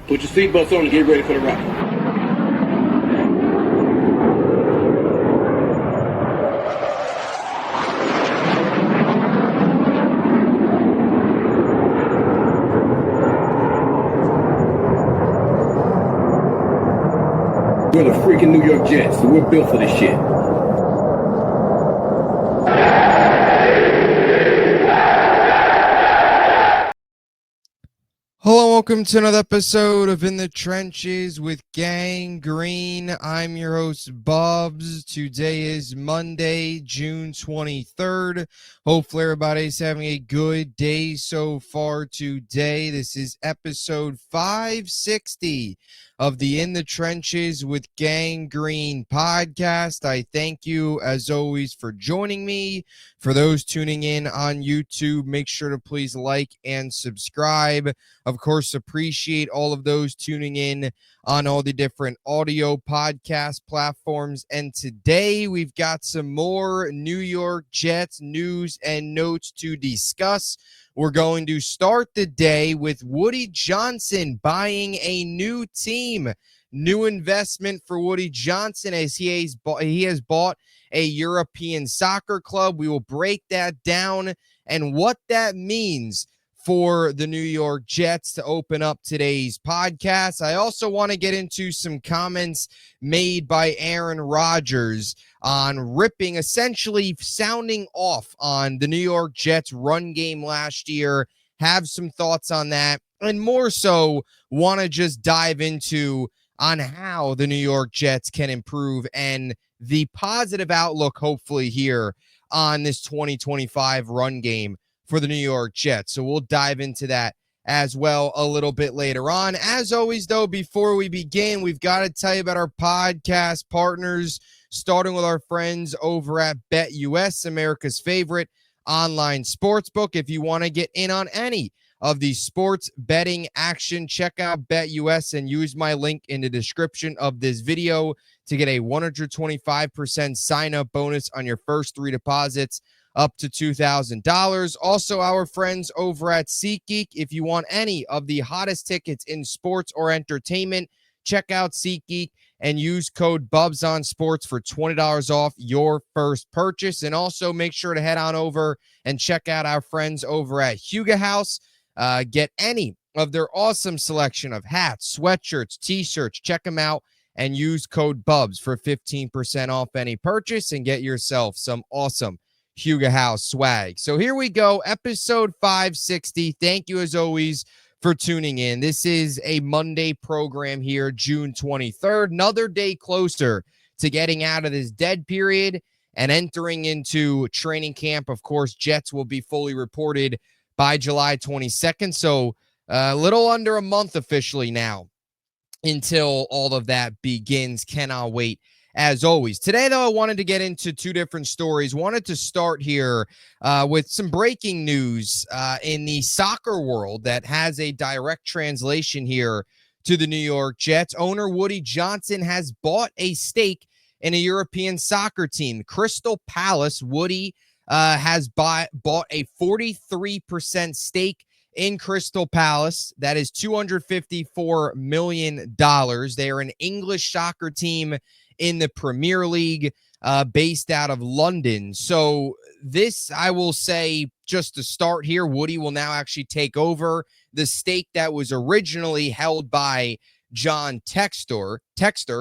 Put your seatbelts on and get ready for the ride. We're the freaking New York Jets, so we're built for this shit. Hello, welcome to another episode of In the Trenches with Gang Green. I'm your host, Bubbs. Today is Monday, June 23rd. Hopefully everybody's having a good day so far today. This is episode 560 of the In the Trenches with Gang Green podcast. I thank you, as always, for joining me. For those tuning in on YouTube, make sure to please like and subscribe. Of course, appreciate all of those tuning in on all the different audio podcast platforms. And today we've got some more New York Jets news and notes to discuss. We're going to start the day with Woody Johnson buying a new team. New investment for Woody Johnson as he has bought a European soccer club. We will break that down and what that means for the New York Jets to open up today's podcast. I also want to get into some comments made by Aaron Rodgers on ripping, essentially sounding off on the New York Jets run game last year. Have some thoughts on that, and more so want to just dive into on how the New York Jets can improve and the positive outlook, hopefully, here on this 2025 run game for the New York Jets. So we'll dive into that as well a little bit later on. As always, though, before we begin, we've got to tell you about our podcast partners, starting with our friends over at BetUS, America's favorite online sportsbook. If you want to get in on any of the sports betting action, check out BetUS and use my link in the description of this video to get a 125% sign-up bonus on your first 3 deposits up to $2,000. Also, our friends over at SeatGeek. If you want any of the hottest tickets in sports or entertainment, check out SeatGeek and use code BUBSONSPORTS for $20 off your first purchase. And also make sure to head on over and check out our friends over at Huga House. Get any of their awesome selection of hats, sweatshirts, t-shirts. Check them out and use code BUBS for 15% off any purchase and get yourself some awesome Huga House swag. So here we go, episode 560. Thank you, as always, for tuning in. This is a Monday program here, June 23rd. Another day closer to getting out of this dead period and entering into training camp. Of course, Jets will be fully reported by July 22nd. So a little under a month officially now until all of that begins. Cannot wait. As always. Today, though, I wanted to get into two different stories. Wanted to start here with some breaking news in the soccer world that has a direct translation here to the New York Jets. Owner Woody Johnson has bought a stake in a European soccer team, Crystal Palace. Woody has bought a 43% stake in Crystal Palace. That is $254 million. They are an English soccer team in the Premier League, based out of London. So this, I will say, just to start here, Woody will now actually take over the stake that was originally held by John Textor,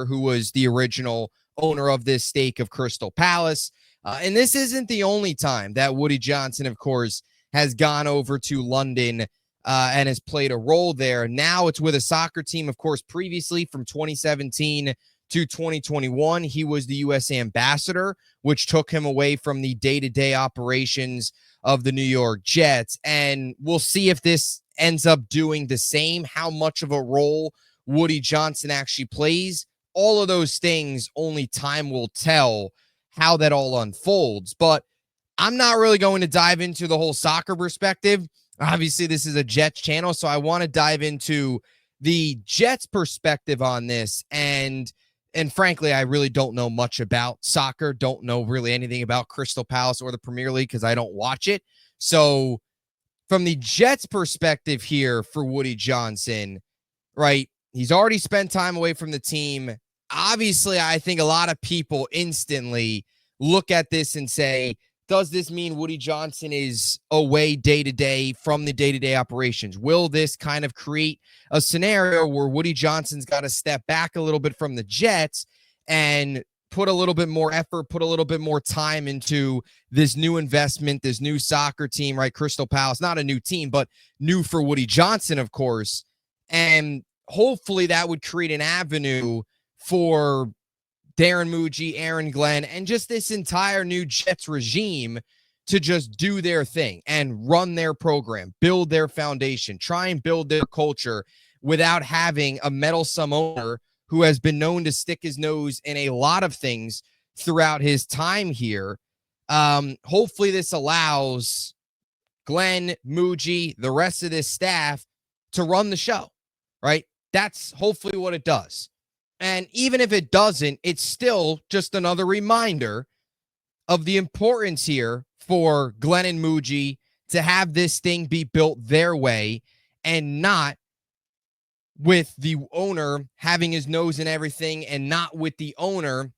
who was the original owner of this stake of Crystal Palace. And this isn't the only time that Woody Johnson, of course, has gone over to London and has played a role there. Now it's with a soccer team, of course, previously from 2017 to 2021, he was the U.S. ambassador, which took him away from the day-to-day operations of the New York Jets. And we'll see if this ends up doing the same, how much of a role Woody Johnson actually plays. All of those things, only time will tell how that all unfolds. But I'm not really going to dive into the whole soccer perspective. Obviously, this is a Jets channel, so I want to dive into the Jets perspective on this. And frankly, I really don't know much about soccer, don't know really anything about Crystal Palace or the Premier League because I don't watch it. So from the Jets perspective here for Woody Johnson, right, He's already spent time away from the team. Obviously, I think a lot of people instantly look at this and say, does this mean Woody Johnson is away day-to-day from the day-to-day operations? Will this kind of create a scenario where Woody Johnson's got to step back a little bit from the Jets and put a little bit more effort, put a little bit more time into this new investment, this new soccer team, right? Crystal Palace, not a new team, but new for Woody Johnson, of course. And hopefully that would create an avenue for Darren Muji, Aaron Glenn, and just this entire new Jets regime to just do their thing and run their program, build their foundation, try and build their culture without having a meddlesome owner who has been known to stick his nose in a lot of things throughout his time here. Hopefully this allows Glenn, Muji, the rest of this staff to run the show, right? That's hopefully what it does. And even if it doesn't, it's still just another reminder of the importance here for Glenn and Muji to have this thing be built their way and not with the owner having his nose in everything and not with the owner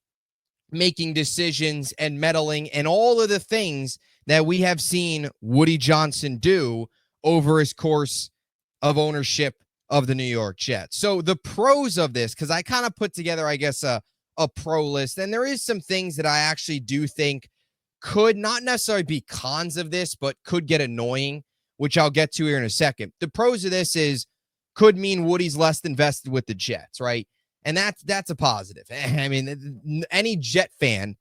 making decisions and meddling and all of the things that we have seen Woody Johnson do over his course of ownership of the New York Jets. So the pros of this, because I kind of put together, I guess, a pro list, and there is some things that I actually do think could not necessarily be cons of this, but could get annoying, which I'll get to here in a second. The pros of this is could mean Woody's less invested with the Jets, right? And that's a positive. I mean, any Jet fan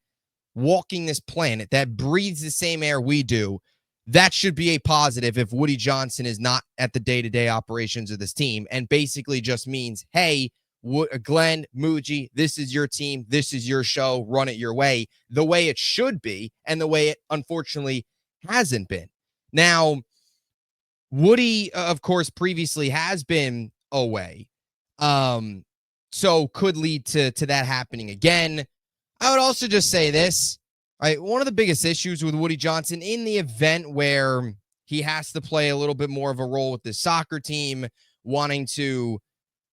walking this planet that breathes the same air we do, that should be a positive if Woody Johnson is not at the day-to-day operations of this team and basically just means, hey, Glenn, Muji, this is your team. This is your show. Run it your way, the way it should be and the way it unfortunately hasn't been. Now, Woody, of course, previously has been away. So could lead to that happening again. I would also just say this. Right, one of the biggest issues with Woody Johnson in the event where he has to play a little bit more of a role with the soccer team, wanting to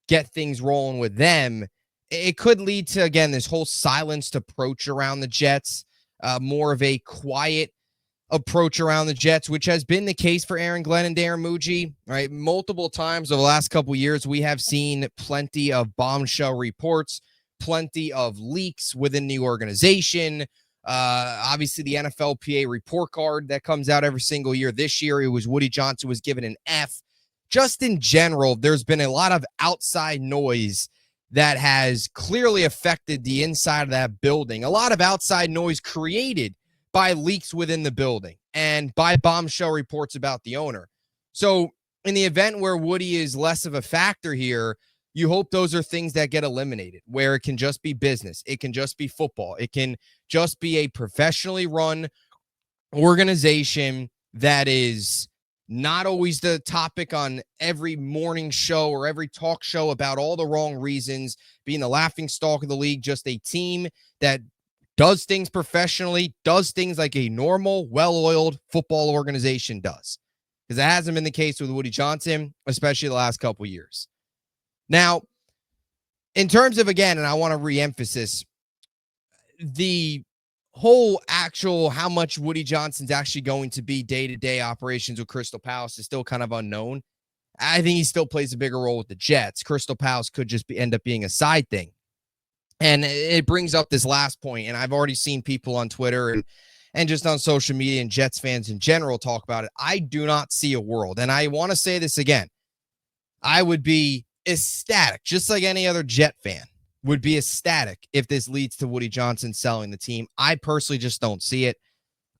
get things rolling with them, it could lead to, again, this whole silenced approach around the Jets, more of a quiet approach around the Jets, which has been the case for Aaron Glenn and Darren Muji, right? Multiple times over the last couple of years, we have seen plenty of bombshell reports, plenty of leaks within the organization. Obviously the NFLPA report card that comes out every single year. This year, it was Woody Johnson was given an F. Just in general, there's been a lot of outside noise that has clearly affected the inside of that building. A lot of outside noise created by leaks within the building and by bombshell reports about the owner. So in the event where Woody is less of a factor here, you hope those are things that get eliminated, where it can just be business. It can just be football. It can just be a professionally run organization that is not always the topic on every morning show or every talk show about all the wrong reasons, being the laughingstock of the league, just a team that does things professionally, does things like a normal, well-oiled football organization does. Because that hasn't been the case with Woody Johnson, especially the last couple of years. Now, in terms of, again, and I want to re-emphasize, the whole actual how much Woody Johnson's actually going to be day-to-day operations with Crystal Palace is still kind of unknown. I think he still plays a bigger role with the Jets. Crystal Palace could just end up being a side thing. And it brings up this last point, and I've already seen people on Twitter and just on social media and Jets fans in general talk about it. I do not see a world, and I want to say this again, I would be ecstatic, just like any other Jet fan would be ecstatic if this leads to Woody Johnson selling the team. I personally just don't see it.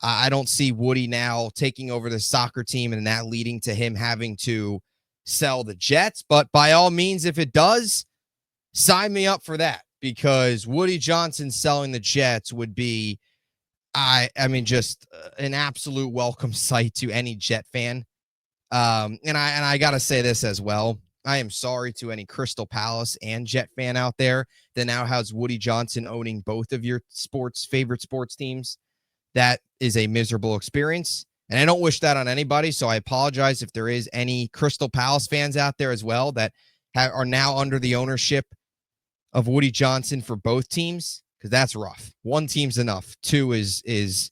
I don't see Woody now taking over the soccer team and that leading to him having to sell the Jets. But by all means, if it does, sign me up for that, because Woody Johnson selling the Jets would be, I mean, just an absolute welcome sight to any Jet fan. And I got to say this as well. I am sorry to any Crystal Palace and Jet fan out there that now has Woody Johnson owning both of your favorite sports teams. That is a miserable experience, and I don't wish that on anybody, so I apologize if there is any Crystal Palace fans out there as well that are now under the ownership of Woody Johnson for both teams, because that's rough. One team's enough. Two is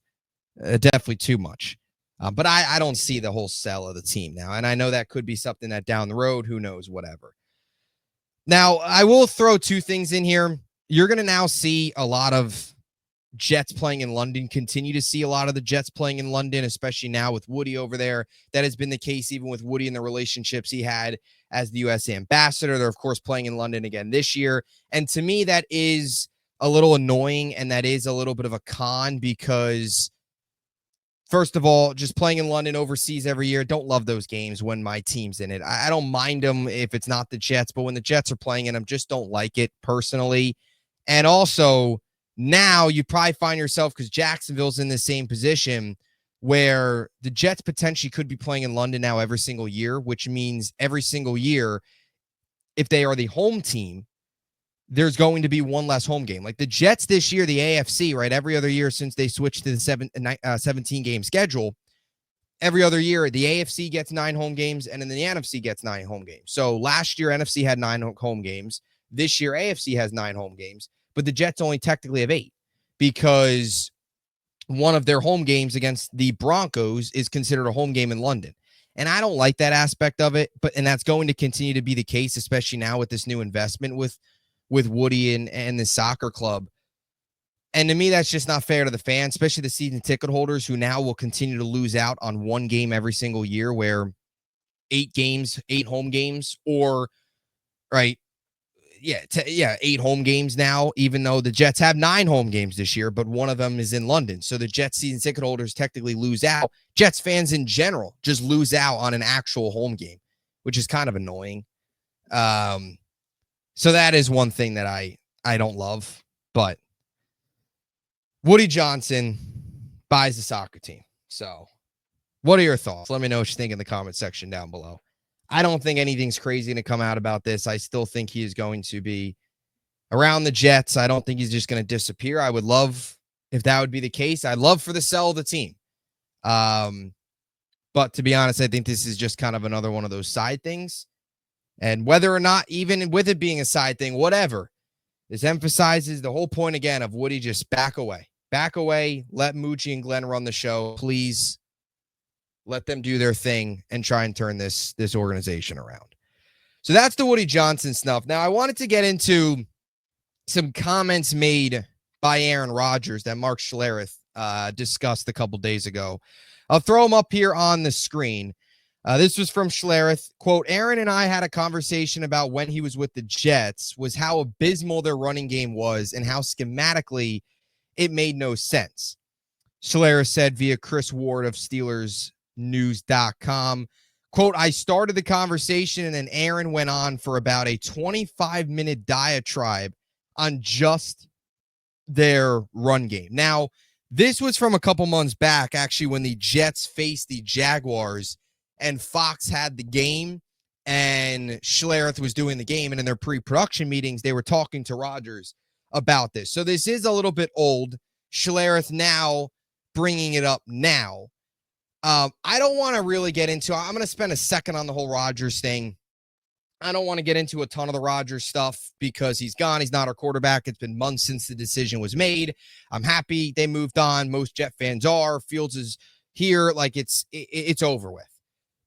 definitely too much. But I don't see the whole sell of the team now. And I know that could be something that down the road, who knows, whatever. Now, I will throw two things in here. You're going to now see a lot of Jets playing in London, continue to see a lot of the Jets playing in London, especially now with Woody over there. That has been the case even with Woody and the relationships he had as the U.S. ambassador. They're, of course, playing in London again this year. And to me, that is a little annoying, and that is a little bit of a con because, first of all, just playing in London overseas every year, don't love those games when my team's in it. I don't mind them if it's not the Jets, but when the Jets are playing in them, just don't like it personally. And also, now you probably find yourself, because Jacksonville's in the same position, where the Jets potentially could be playing in London now every single year, which means every single year, if they are the home team, there's going to be one less home game. Like the Jets this year, the AFC, right? Every other year since they switched to the 17-game schedule, every other year, the AFC gets 9 home games, and then the NFC gets 9 home games. So last year, NFC had 9 home games. This year, AFC has 9 home games, but the Jets only technically have 8 because one of their home games against the Broncos is considered a home game in London. And I don't like that aspect of it, and that's going to continue to be the case, especially now with this new investment with Woody and the soccer club. And to me, that's just not fair to the fans, especially the season ticket holders, who now will continue to lose out on one game every single year, where 8 home games, or right. 8 home games now, even though the Jets have 9 home games this year, but one of them is in London. So the Jets season ticket holders technically lose out. Jets fans in general just lose out on an actual home game, which is kind of annoying. So that is one thing that I don't love. But Woody Johnson buys the soccer team. So what are your thoughts? Let me know what you think in the comment section down below. I don't think anything's crazy going to come out about this. I still think he is going to be around the Jets. I don't think he's just going to disappear. I would love if that would be the case. I'd love for the sell of the team. But to be honest, I think this is just kind of another one of those side things. And whether or not, even with it being a side thing, whatever, this emphasizes the whole point again of Woody, just back away. Back away. Let Moochie and Glenn run the show. Please let them do their thing and try and turn this organization around. So that's the Woody Johnson stuff. Now, I wanted to get into some comments made by Aaron Rodgers that Mark Schlereth discussed a couple days ago. I'll throw them up here on the screen. This was from Schlereth. Quote, Aaron and I had a conversation about when he was with the Jets, was how abysmal their running game was and how schematically it made no sense. Schlereth said via Chris Ward of SteelersNews.com. Quote, I started the conversation and then Aaron went on for about a 25-minute diatribe on just their run game. Now, this was from a couple months back, actually, when the Jets faced the Jaguars and Fox had the game and Schlereth was doing the game. And in their pre-production meetings, they were talking to Rodgers about this. So this is a little bit old. Schlereth now bringing it up now. I don't want to really get into, I'm going to spend a second on the whole Rodgers thing. I don't want to get into a ton of the Rodgers stuff because he's gone. He's not our quarterback. It's been months since the decision was made. I'm happy they moved on. Most Jet fans are. Fields is here. Like it's over with.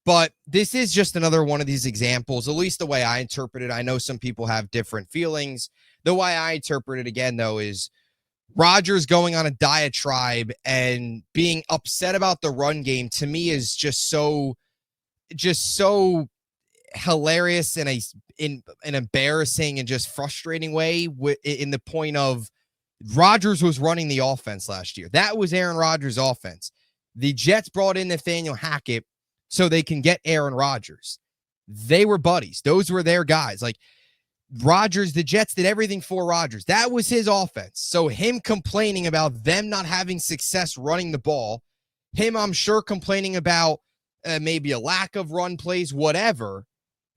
But this is just another one of these examples, at least the way I interpret it. I know some people have different feelings. The way I interpret it, again, though, is Rodgers going on a diatribe and being upset about the run game, to me, is just so hilarious in an embarrassing and just frustrating way, in the point of Rodgers was running the offense last year. That was Aaron Rodgers' offense. The Jets brought in Nathaniel Hackett so they can get Aaron Rodgers. They were buddies. Those were their guys. Like Rodgers, the Jets did everything for Rodgers. That was his offense. So him complaining about them not having success running the ball, him, I'm sure, complaining about maybe a lack of run plays, whatever,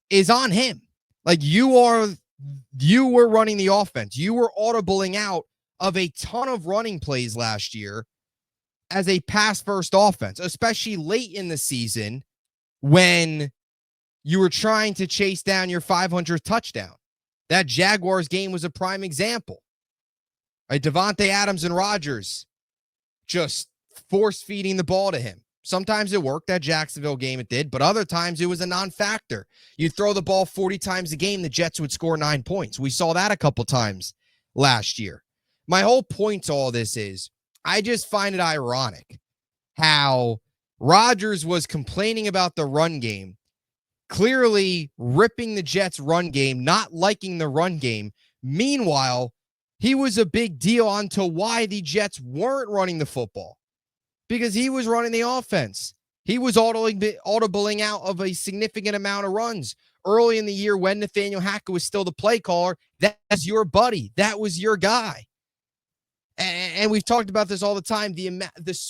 is on him. Like you were running the offense. You were audibling out of a ton of running plays last year as a pass-first offense, especially late in the season when You were trying to chase down your 500th touchdown. That Jaguars game was a prime example. Right? Devontae Adams and Rodgers just force-feeding the ball to him. Sometimes it worked. That Jacksonville game it did, but other times it was a non-factor. You'd throw the ball 40 times a game, the Jets would score 9 points. We saw that a couple times last year. My whole point to all this is I just find it ironic how Rodgers was complaining about the run game, clearly ripping the Jets' run game, not liking the run game. Meanwhile, he was a big deal onto why the Jets weren't running the football, because he was running the offense. He was audibling out of a significant amount of runs early in the year when Nathaniel Hackett was still the play caller. That's your buddy. That was your guy. And we've talked about this all the time.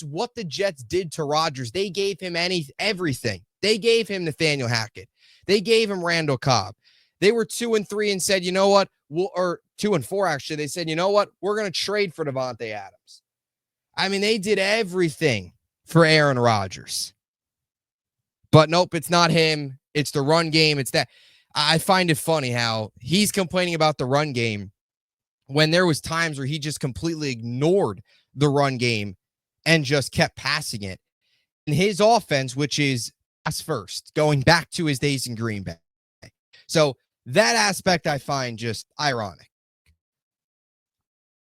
What the Jets did to Rodgers, they gave him everything. They gave him Nathaniel Hackett. They gave him Randall Cobb. They were 2-3 and said, you know what? Or 2-4, actually. They said, you know what? We're going to trade for Devontae Adams. I mean, they did everything for Aaron Rodgers. But nope, it's not him. It's the run game. It's that. I find it funny how he's complaining about the run game when there was times where he just completely ignored the run game and just kept passing it. And his offense, which is pass first, going back to his days in Green Bay. So that aspect I find just ironic.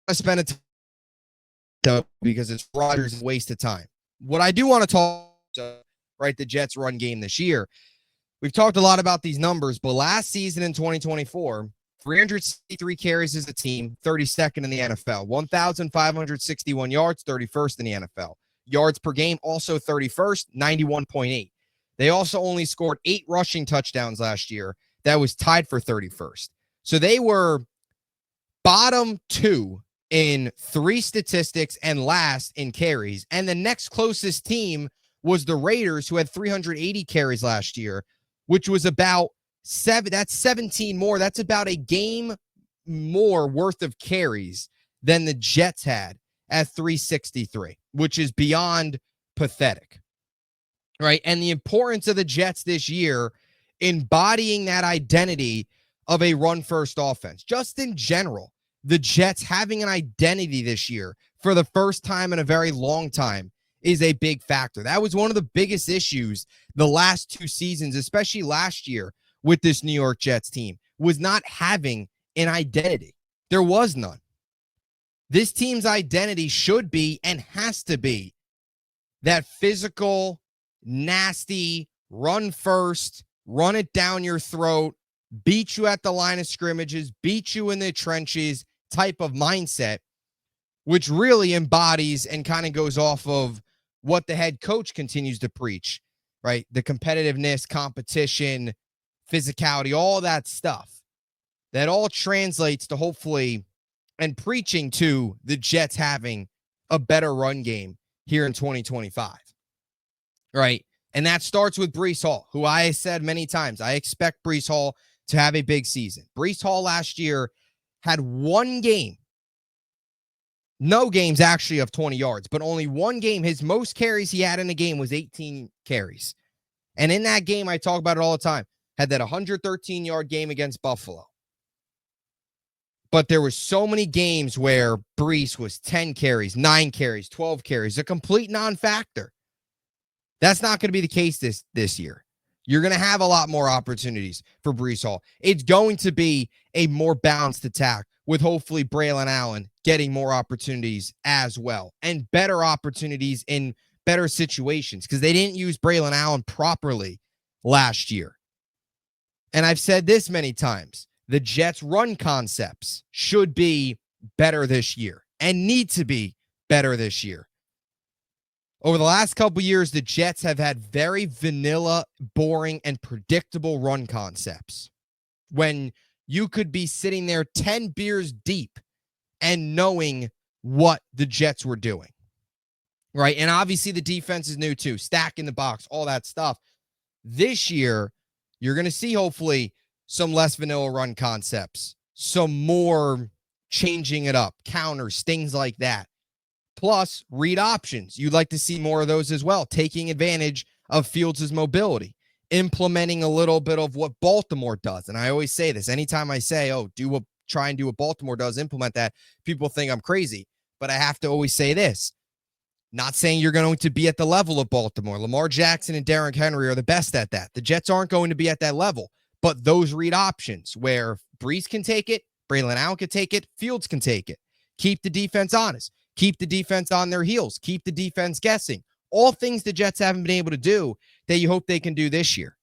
I spend a time because it's Rodgers' waste of time. What I do want to talk about, right, the Jets run game this year. We've talked a lot about these numbers, but last season in 2024, 363 carries as a team, 32nd in the NFL. 1,561 yards, 31st in the NFL. Yards per game, also 31st, 91.8. They also only scored 8 rushing touchdowns last year. That was tied for 31st. So they were bottom 2 in 3 statistics and last in carries. And the next closest team was the Raiders, who had 380 carries last year, which was about 7. That's 17 more. That's about a game more worth of carries than the Jets had at 363, which is beyond pathetic. Right? And the importance of the Jets this year embodying that identity of a run-first offense. Just in general, the Jets having an identity this year for the first time in a very long time is a big factor. That was one of the biggest issues the last 2 seasons, especially last year with this New York Jets team, was not having an identity. There was none. This team's identity should be and has to be that physical, nasty, run first, run it down your throat, beat you at the line of scrimmages, beat you in the trenches type of mindset, which really embodies and kind of goes off of what the head coach continues to preach, right? The competitiveness, competition, physicality, all that stuff. That all translates to hopefully and preaching to the Jets having a better run game here in 2025, right? And that starts with Breece Hall, who I said many times, I expect Breece Hall to have a big season. Breece Hall last year had 1 game, no games actually of 20 yards, but only 1 game. His most carries he had in a game was 18 carries. And in that game, I talk about it all the time, had that 113-yard game against Buffalo. But there were so many games where Breece was 10 carries, 9 carries, 12 carries, a complete non-factor. That's not going to be the case this year. You're going to have a lot more opportunities for Breece Hall. It's going to be a more balanced attack with hopefully Braylon Allen getting more opportunities as well and better opportunities in better situations because they didn't use Braylon Allen properly last year. And I've said this many times. The Jets' run concepts should be better this year and need to be better this year. Over the last couple years, the Jets have had very vanilla, boring, and predictable run concepts. When you could be sitting there 10 beers deep and knowing what the Jets were doing. Right? And obviously the defense is new too. Stacking the box, all that stuff. This year, you're going to see hopefully some less vanilla run concepts, some more changing it up, counters, things like that. Plus, read options. You'd like to see more of those as well, taking advantage of Fields' mobility. implementing a little bit of what Baltimore does. And I always say this anytime I say, try and do what Baltimore does, implement that, people think I'm crazy. But I have to always say this. Not saying you're going to be at the level of Baltimore. Lamar Jackson and Derrick Henry are the best at that. The Jets aren't going to be at that level. But those read options where Brees can take it, Braylon Allen can take it, Fields can take it. Keep the defense honest. Keep the defense on their heels. Keep the defense guessing. All things the Jets haven't been able to do that you hope they can do this year.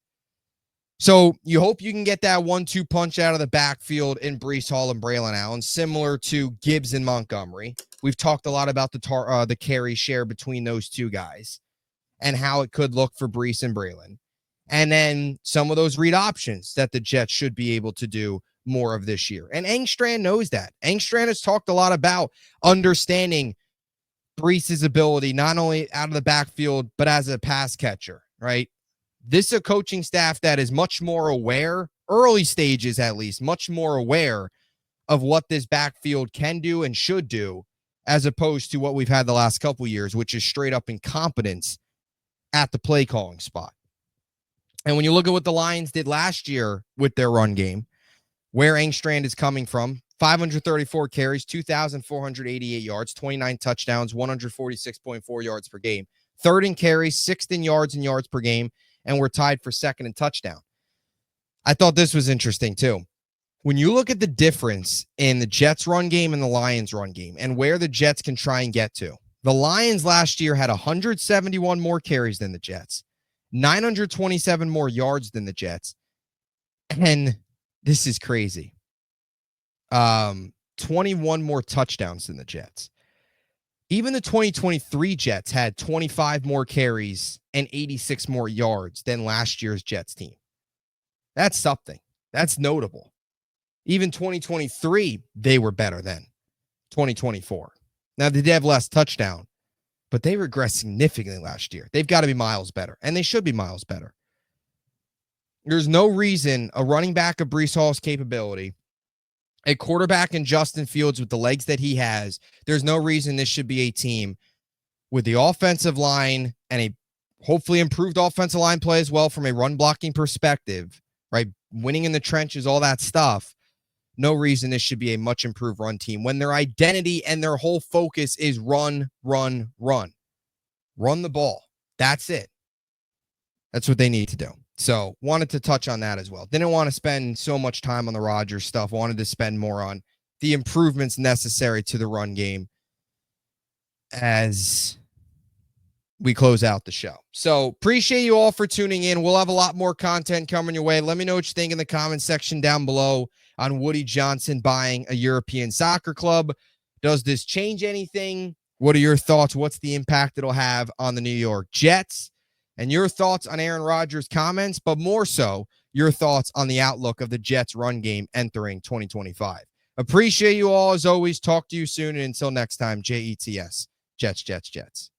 So you hope you can get that 1-2 punch out of the backfield in Breece Hall and Braylon Allen, similar to Gibbs and Montgomery. We've talked a lot about the carry share between those two guys and how it could look for Breece and Braylon. And then some of those read options that the Jets should be able to do more of this year. And Engstrand knows that. Engstrand has talked a lot about understanding Breece's ability, not only out of the backfield, but as a pass catcher, right? This is a coaching staff that is much more aware, early stages at least, much more aware of what this backfield can do and should do, as opposed to what we've had the last couple years, which is straight up incompetence at the play calling spot. And when you look at what the Lions did last year with their run game, where Engstrand is coming from, 534 carries, 2,488 yards, 29 touchdowns, 146.4 yards per game. Third in carries, sixth in yards per game, and we're tied for second in touchdown. I thought this was interesting too. When you look at the difference in the Jets run game and the Lions run game and where the Jets can try and get to, the Lions last year had 171 more carries than the Jets, 927 more yards than the Jets, and this is crazy. 21 more touchdowns than the Jets. Even the 2023 Jets had 25 more carries and 86 more yards than last year's Jets team. That's something. That's notable. Even 2023, they were better than 2024. Now, they did have less touchdown, but they regressed significantly last year. They've got to be miles better, and they should be miles better. There's no reason a running back of Breece Hall's capability, a quarterback in Justin Fields with the legs that he has, there's no reason this should be a team with the offensive line and a hopefully improved offensive line play as well from a run blocking perspective, right? Winning in the trenches, all that stuff. No reason this should be a much improved run team when their identity and their whole focus is run. Run the ball. That's it. That's what they need to do. So wanted to touch on that as well. Didn't want to spend so much time on the Rodgers stuff. Wanted to spend more on the improvements necessary to the run game as we close out the show. So appreciate you all for tuning in. We'll have a lot more content coming your way. Let me know what you think in the comment section down below on Woody Johnson buying a European soccer club. Does this change anything? What are your thoughts? What's the impact it'll have on the New York Jets? And your thoughts on Aaron Rodgers' comments, but more so, your thoughts on the outlook of the Jets run game entering 2025. Appreciate you all as always. Talk to you soon. And until next time, JETS. Jets.